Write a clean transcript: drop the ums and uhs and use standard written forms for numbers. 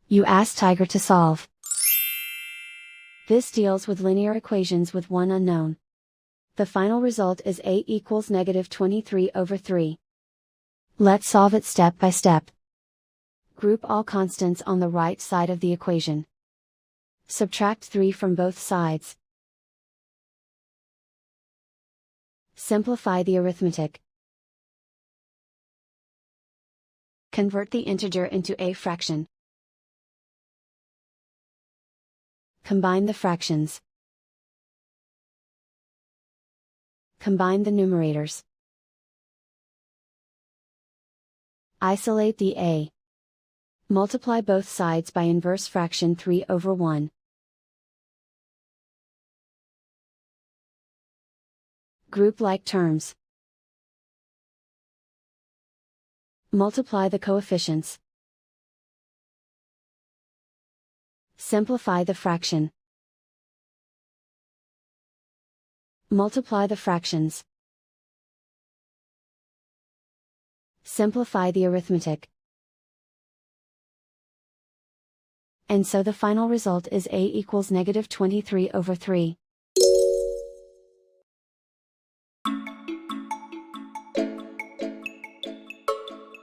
You ask Tiger to solve. This deals with linear equations with one unknown. The final result is a equals -23/3. Let's solve it step by step. Group all constants on the right side of the equation. Subtract 3 from both sides. Simplify the arithmetic. Convert the integer into a fraction. Combine the fractions. Combine the numerators. Isolate the a. Multiply both sides by inverse fraction 3/1. Group like terms. Multiply the coefficients. Simplify the fraction. Multiply the fractions. Simplify the arithmetic. And so the final result is a equals -23/3.